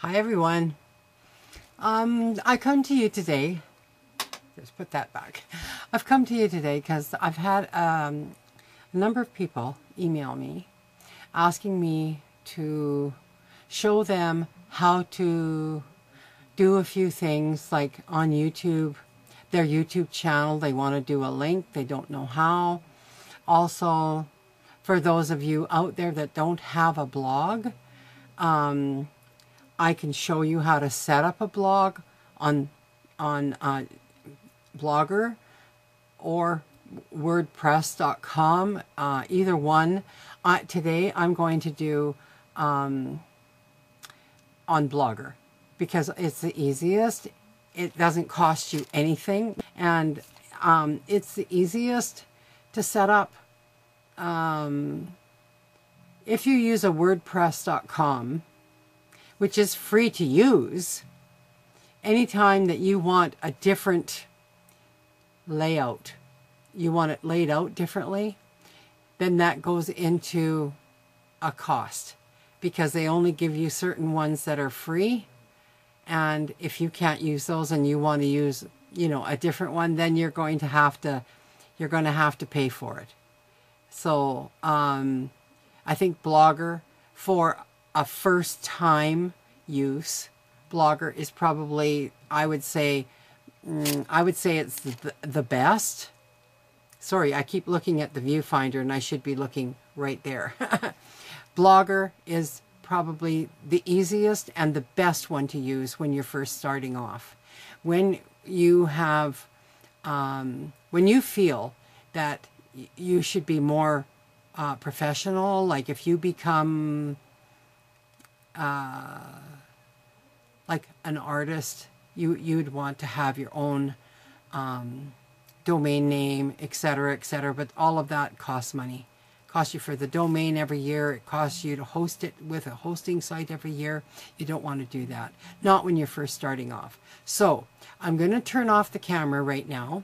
Hi everyone. I come to you today. Just put that back. I've come to you today because I've had a number of people email me asking me to show them how to do a few things like on YouTube, their YouTube channel. They want to do a link. They don't know how. Also, for those of you out there that don't have a blog, I can show you how to set up a blog on Blogger or WordPress.com. Either one. Today I'm going to do on Blogger because it's the easiest. It doesn't cost you anything, and it's the easiest to set up. If you use a WordPress.com, which is free to use, anytime that you want a different layout, you want it laid out differently, then that goes into a cost because they only give you certain ones that are free. And if you can't use those and you want to use, a different one, then you're going to have to pay for it. So I think Blogger, for a first time use, Blogger is probably, I would say it's the best. Sorry, I keep looking at the viewfinder and I should be looking right there. Blogger is probably the easiest and the best one to use when you're first starting off. When you have, when you feel that you should be more professional, like if you become like an artist, you'd want to have your own domain name, etc., etc. But all of that costs money. It costs you for the domain every year. It costs you to host it with a hosting site every year. You don't want to do that. Not when you're first starting off. So I'm going to turn off the camera right now,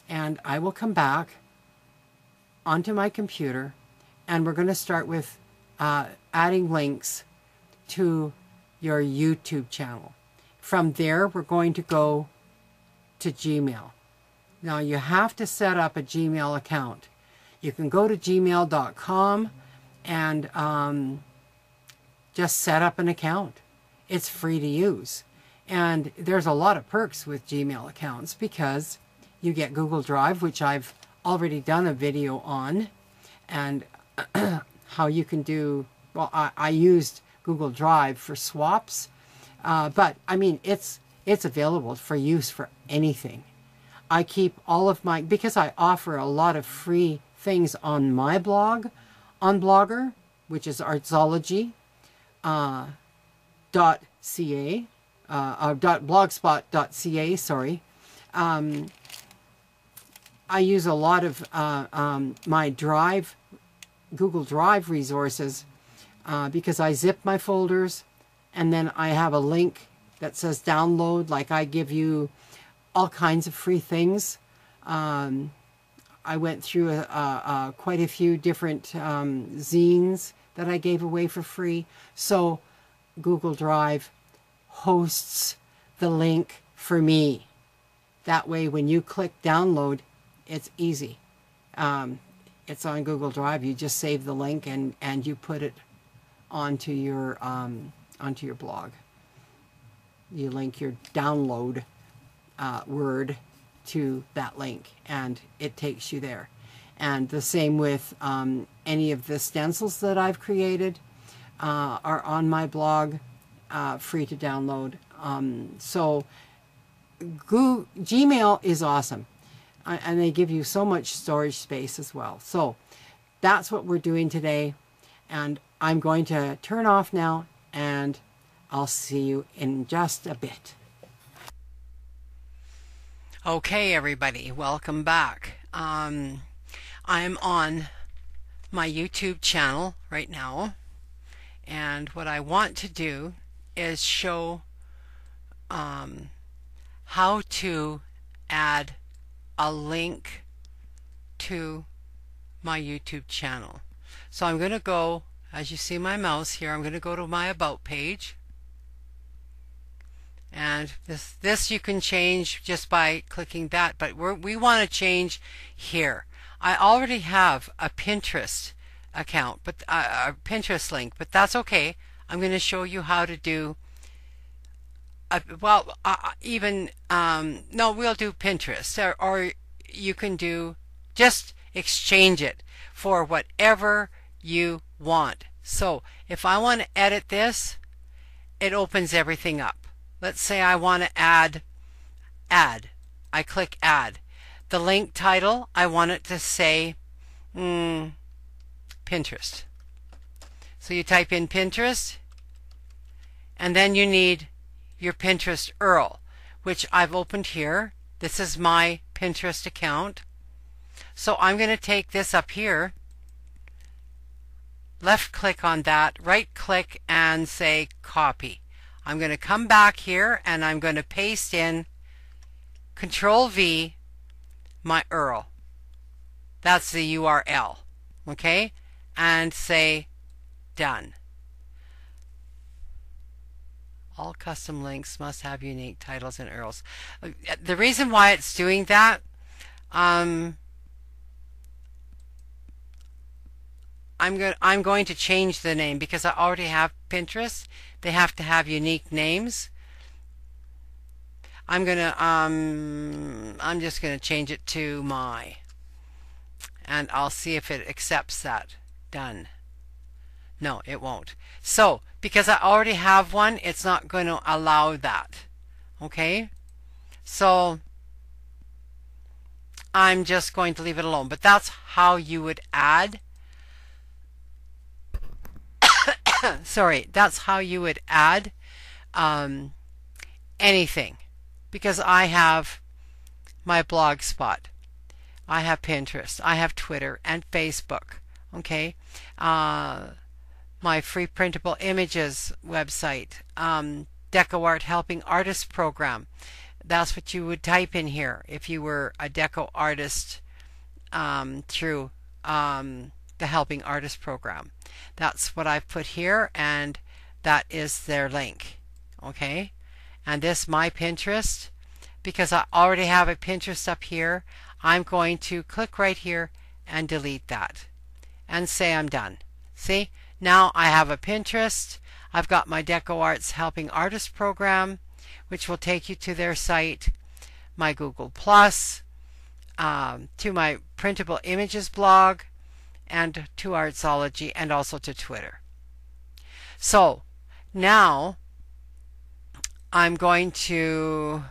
and I will come back onto my computer, and we're going to start with adding links to your YouTube channel. From there, we're going to go to Gmail. Now, you have to set up a Gmail account. You can go to gmail.com and just set up an account. It's free to use. And there's a lot of perks with Gmail accounts because you get Google Drive, which I've already done a video on, and how you can do, well, I used Google Drive for swaps, but I mean, it's available for use for anything. I keep all of my, because I offer a lot of free things on my blog, on Blogger, which is artsology.ca, .blogspot.ca, sorry. I use a lot of my Drive, Google Drive resources because I zip my folders, and then I have a link that says download. Like, I give you all kinds of free things. I went through quite a few different zines that I gave away for free. So Google Drive hosts the link for me. That way, when you click download, it's easy. It's on Google Drive. You just save the link and you put it onto your blog. You link your download word to that link, and it takes you there. And the same with any of the stencils that I've created are on my blog, free to download. So Gmail is awesome. And they give you so much storage space as well. So that's what we're doing today. And I'm going to turn off now, and I'll see you in just a bit. Okay, everybody, welcome back. I'm on my YouTube channel right now. And what I want to do is show how to add a link to my YouTube channel. So I'm going to go, as you see my mouse here, I'm going to go to my About page. And this you can change just by clicking that, but we want to change here. I already have a Pinterest account, but a Pinterest link, but that's okay. I'm going to show you how to do no, we'll do Pinterest, or you can do, just exchange it for whatever you want. So if I want to edit this, it opens everything up. Let's say I want to add. I click add. The link title, I want it to say Pinterest. So you type in Pinterest, and then you need your Pinterest URL, which I've opened here. This is my Pinterest account. So I'm going to take this up here, left click on that, right click and say copy. I'm going to come back here and I'm going to paste in Control V my URL. That's the URL. Okay? And say done. All custom links must have unique titles and URLs. The reason why it's doing that, I'm going to change the name because I already have Pinterest. They have to have unique names. I'm just gonna change it to my, and I'll see if it accepts that. Done. No, it won't. So because I already have one, it's not going to allow that. Okay, so I'm just going to leave it alone. But that's how you would add sorry, that's how you would add anything, because I have my blog spot, I have Pinterest, I have Twitter and Facebook. Okay, my free printable images website, DecoArt Helping Artists program. That's what you would type in here if you were a deco artist through the Helping Artist program. That's what I've put here, and that is their link. Okay, and this my Pinterest, because I already have a Pinterest up here, I'm going to click right here and delete that and say I'm done. See, now I have a Pinterest. I've got my DecoArt's Helping Artists program, which will take you to their site, my Google Plus, to my printable images blog, and to Artsology, and also to Twitter. So now I'm going to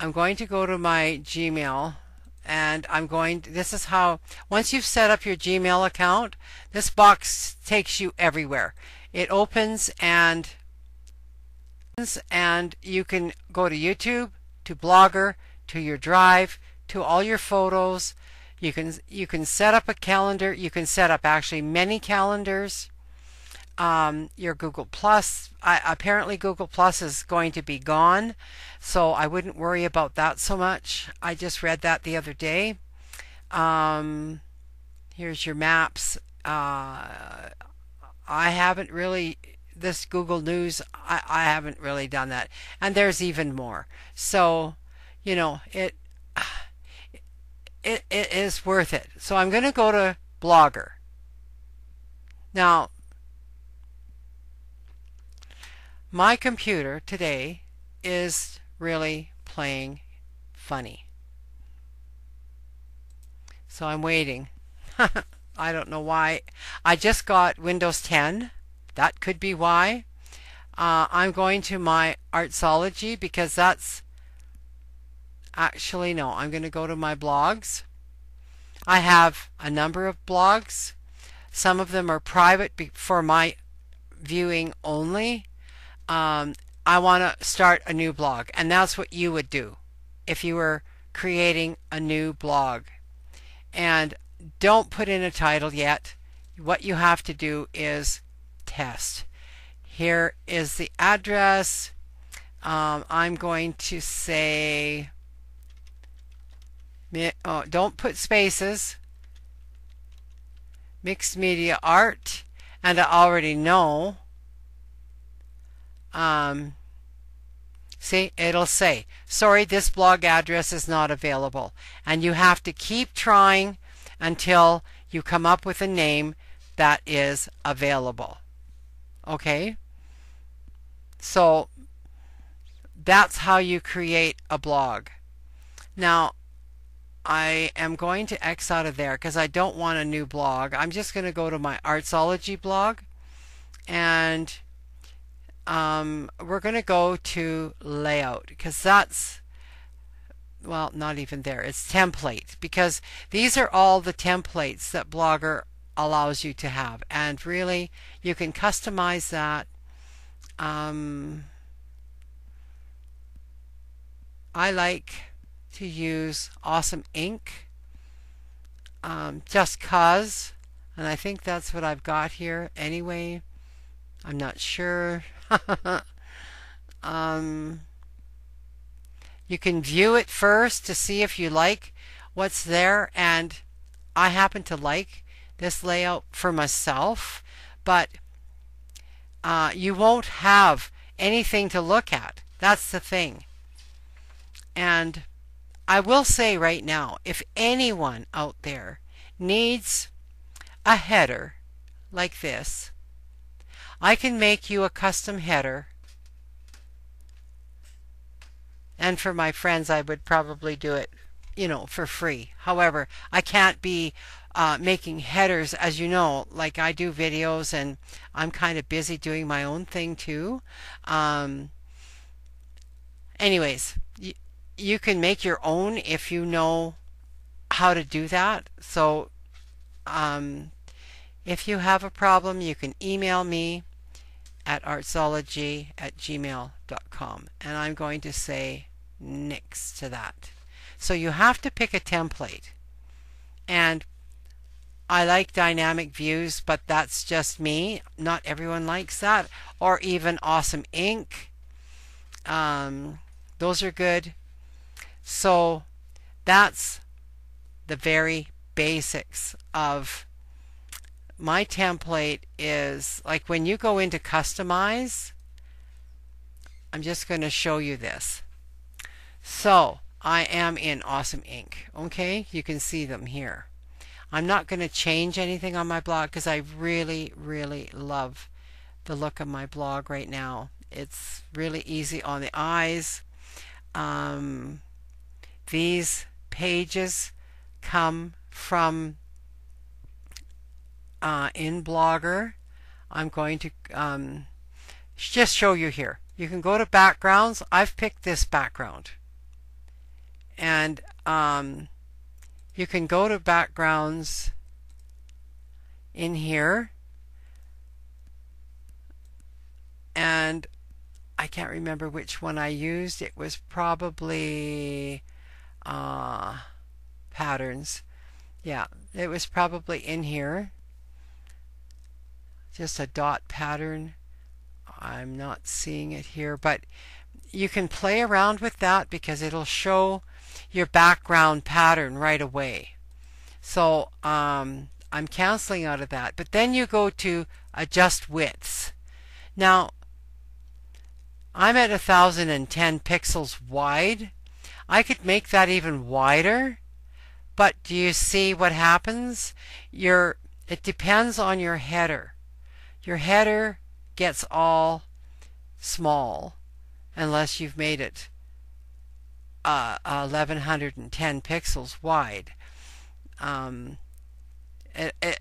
go to my Gmail, and this is how, once you've set up your Gmail account, this box takes you everywhere. It opens and you can go to YouTube, to Blogger, to your Drive, to all your photos. You can set up a calendar. You can set up actually many calendars. Your Google Plus, apparently Google Plus is going to be gone, so I wouldn't worry about that so much. I just read that the other day. Here's your maps. I haven't really, this Google News, I haven't really done that, and there's even more. So you know, it is worth it. So I'm going to go to Blogger. Now, my computer today is really playing funny. So I'm waiting. I don't know why. I just got Windows 10. That could be why. I'm going to my Artsology because that's actually, no, I'm going to go to my blogs. I have a number of blogs. Some of them are private for my viewing only. I want to start a new blog, and that's what you would do if you were creating a new blog. And don't put in a title yet. What you have to do is test. Here is the address. I'm going to say, don't put spaces, mixed media art, and I already know See, it'll say, sorry, this blog address is not available. And you have to keep trying until you come up with a name that is available. Okay? So that's how you create a blog. Now, I am going to X out of there because I don't want a new blog. I'm just going to go to my Artsology blog, and we're going to go to layout, because that's, well, not even there. It's template, because these are all the templates that Blogger allows you to have, and really you can customize that. I like to use Awesome Ink, just cause, and I think that's what I've got here anyway. I'm not sure. You can view it first to see if you like what's there, and I happen to like this layout for myself, but you won't have anything to look at. That's the thing. And I will say right now, if anyone out there needs a header like this, I can make you a custom header. And for my friends, I would probably do it, for free. However, I can't be making headers, as you know, like I do videos, and I'm kind of busy doing my own thing too. Anyways, you can make your own if you know how to do that. So if you have a problem, you can email me at artsology@gmail.com, and I'm going to say next to that. So you have to pick a template, and I like dynamic views, but that's just me. Not everyone likes that, or even Awesome Ink. Those are good. So that's the very basics of my template. Is like when you go into customize, I'm just going to show you this. So I am in Awesome Ink. Okay, you can see them here. I'm not going to change anything on my blog because I really, really love the look of my blog right now. It's really easy on the eyes. These pages come from in Blogger. I'm going to just show you here. You can go to backgrounds. I've picked this background, and you can go to backgrounds in here, and I can't remember which one I used. It was probably patterns. Yeah, it was probably in here. Just a dot pattern. I'm not seeing it here, but you can play around with that because it'll show your background pattern right away. So I'm canceling out of that. But then you go to adjust widths. Now I'm at 1010 pixels wide. I could make that even wider, but do you see what happens? It depends on your header. Your header gets all small unless you've made it 1110 pixels wide.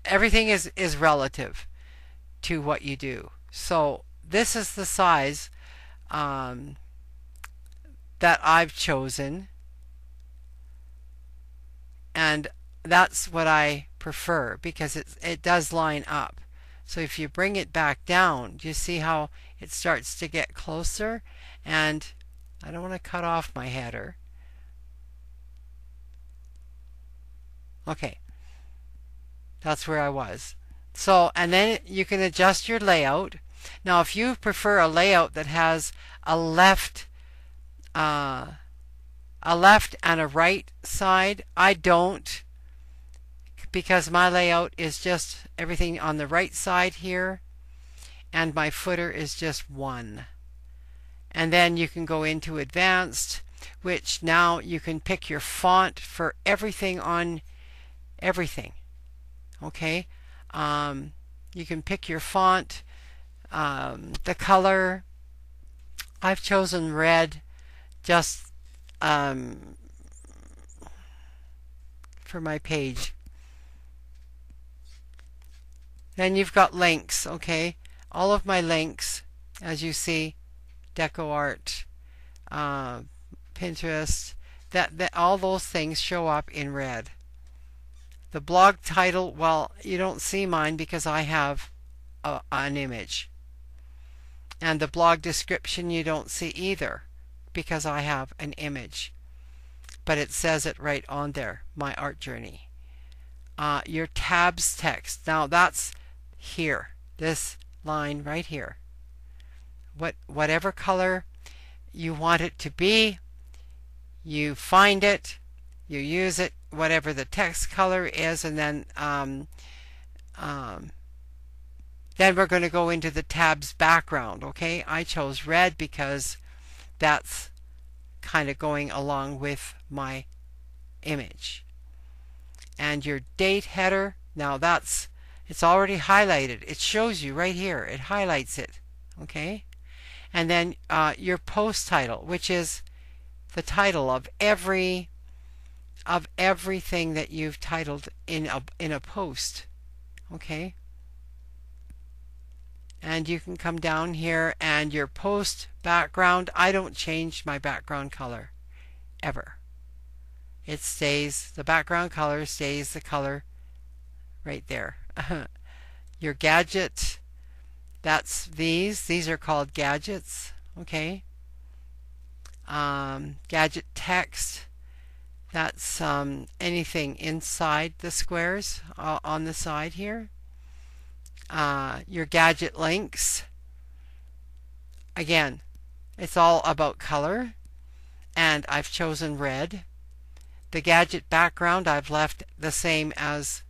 Everything is relative to what you do. So this is the size that I've chosen, and that's what I prefer because it does line up. So if you bring it back down, do you see how it starts to get closer? And I don't want to cut off my header. Okay, that's where I was. So, and then you can adjust your layout. Now if you prefer a layout that has a left and a right side, I don't, because my layout is just everything on the right side here, and my footer is just one. And then you can go into advanced, which now you can pick your font for everything on everything. Okay, you can pick your font, the color. I've chosen red just for my page. Then you've got links. Okay, all of my links, as you see, DecoArt, Pinterest, that all those things show up in red. The blog title, well, you don't see mine because I have an image. And the blog description you don't see either because I have an image. But it says it right on there, my art journey. Your tabs text, now that's here, this line right here. Whatever color you want it to be, you find it, you use it, whatever the text color is, and then we're going to go into the tabs background. Okay, I chose red because that's kind of going along with my image. And your date header, now it's already highlighted. It shows you right here. It highlights it. Okay, and then your post title, which is the title of everything that you've titled in a post. Okay, and you can come down here, and your post background, I don't change my background color ever. It stays, the background color stays the color right there. Your gadget, that's these are called gadgets. Okay, gadget text, that's anything inside the squares on the side here. Your gadget links, again, it's all about color, and I've chosen red. The gadget background I've left the same as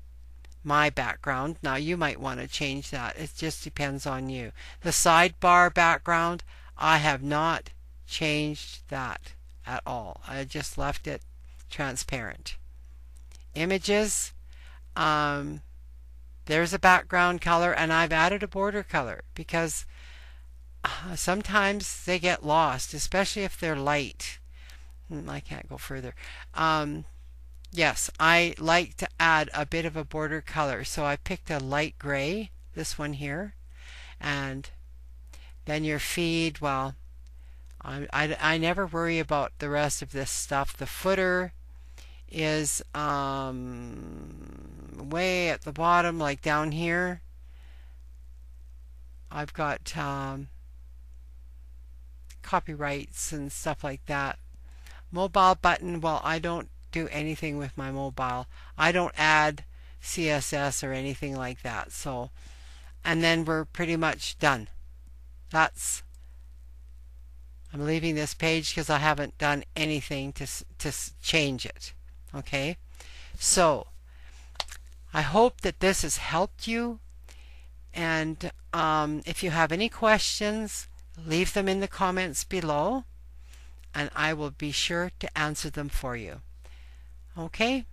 my background. Now you might want to change that. It just depends on you. The sidebar background, I have not changed that at all. I just left it transparent. Images, there's a background color, and I've added a border color because sometimes they get lost, especially if they're light. I can't go further. Yes, I like to add a bit of a border color, so I picked a light gray, this one here. And then your feed, well, I never worry about the rest of this stuff. The footer is way at the bottom, like down here. I've got copyrights and stuff like that. Mobile button, well, I don't do anything with my mobile. I don't add CSS or anything like that. So, and then we're pretty much done. I'm leaving this page because I haven't done anything to change it. Okay, so I hope that this has helped you, and if you have any questions, leave them in the comments below, and I will be sure to answer them for you. Okay?